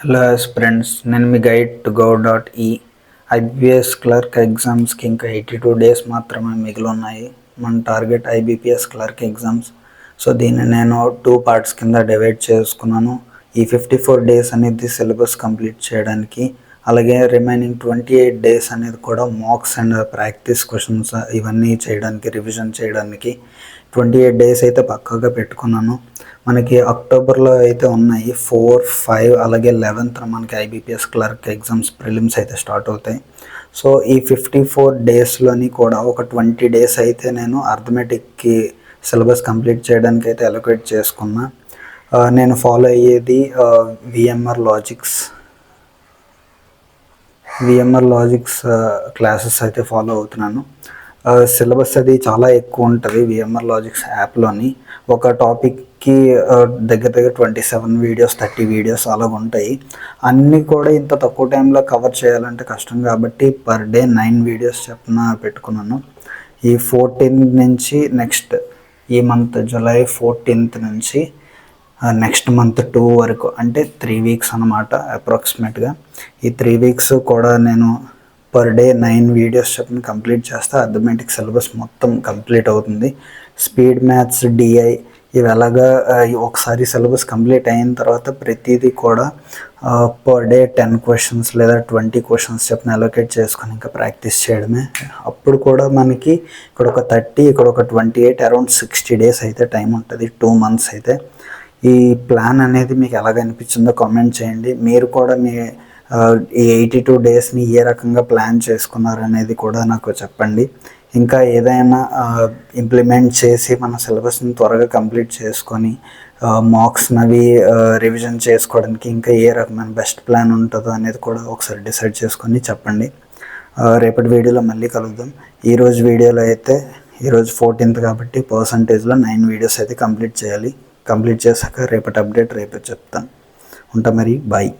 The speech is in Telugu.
హలో ఫ్రెండ్స్, నేను మీ guide to go.e IBPS clerk ఎగ్జామ్స్కి ఇంకా 82 డేస్ మాత్రమే మిగిలి ఉన్నాయి. మన target IBPS clerk exams. So దీన్ని నేను 2 పార్ట్స్ కింద డివైడ్ చేసుకున్నాను. ఈ 54 డేస్ అనేది సిలబస్ కంప్లీట్ చేయడానికి, అలాగే రిమైనింగ్ 28 డేస్ అనేది కూడా మాక్స్ అండ్ ప్రాక్టీస్ క్వశ్చన్స్ ఇవన్నీ చేయడానికి, రివిజన్ చేయడానికి 28 డేస్ అయితే పక్కాగా పెట్టుకున్నాను. మనకి అక్టోబర్లో అయితే ఉన్నాయి 4, 5 అలాగే 11th మనకి ఐబీపీఎస్ క్లర్క్ ఎగ్జామ్స్ ప్రిలిమ్స్ అయితే స్టార్ట్ అవుతాయి. సో ఈ 54 డేస్లోని కూడా ఒక 20 డేస్ అయితే నేను అర్థమెటిక్కి సిలబస్ కంప్లీట్ చేయడానికి అయితే అలొకేట్ చేసుకున్నా. నేను ఫాలో అయ్యేది విఎంఆర్ లాజిక్స్ క్లాసెస్ అయితే ఫాలో అవుతున్నాను. సిలబస్ అది చాలా ఎక్కువ ఉంటుంది విఎంఆర్ లాజిక్స్ యాప్లోని. ఒక టాపిక్కి దగ్గర 27 వీడియోస్, 30 వీడియోస్ అలాగ ఉంటాయి. అన్నీ కూడా ఇంత తక్కువ టైంలో కవర్ చేయాలంటే కష్టం కాబట్టి పర్ డే 9 వీడియోస్ చొప్పున పెట్టుకున్నాను. ఈ 14 నుంచి నెక్స్ట్ ఈ మంత్ జూలై 14th నుంచి నెక్స్ట్ మంత్ 2 వరకు, అంటే 3 వీక్స్ అన్నమాట అప్రాక్సిమేట్గా. ఈ 3 వీక్స్ కూడా నేను పర్ డే 9 వీడియోస్ చొప్పున కంప్లీట్ చేస్తే అర్థమెటిక్ సిలబస్ మొత్తం కంప్లీట్ అవుతుంది. స్పీడ్ మ్యాథ్స్, డిఐ ఇవి ఎలాగా ఒకసారి సిలబస్ కంప్లీట్ అయిన తర్వాత ప్రతిదీ కూడా పర్ డే 10 క్వశ్చన్స్ లేదా 20 క్వశ్చన్స్ చొప్పున అలొకేట్ చేసుకొని ఇంకా ప్రాక్టీస్ చేయడమే. అప్పుడు కూడా మనకి ఇక్కడ ఒక 30, ఇక్కడ ఒక 28, అరౌండ్ 60 డేస్ అయితే టైం ఉంటుంది, 2 months అయితే. ఈ ప్లాన్ అనేది మీకు ఎలాగ అనిపించిందో కామెంట్ చేయండి. మీరు కూడా మీ ఈ 82 డేస్ని ఏ రకంగా ప్లాన్ చేసుకున్నారు అనేది కూడా నాకు చెప్పండి. ఇంకా ఏదైనా ఇంప్లిమెంట్ చేసి మన సిలబస్ని త్వరగా కంప్లీట్ చేసుకొని మార్క్స్నవి రివిజన్ చేసుకోవడానికి ఇంకా ఏ రకమైన బెస్ట్ ప్లాన్ ఉంటుందో అనేది కూడా ఒకసారి డిసైడ్ చేసుకొని చెప్పండి. రేపటి వీడియోలో మళ్ళీ కలుద్దాం. ఈరోజు వీడియోలో అయితే ఈరోజు 14th కాబట్టి పర్సంటేజ్లో 9 వీడియోస్ అయితే కంప్లీట్ చేయాలి. కంప్లీట్ చేశాక రేపటి అప్డేట్ రేపే చెప్తాను. ఉంటా మరి, బాయ్.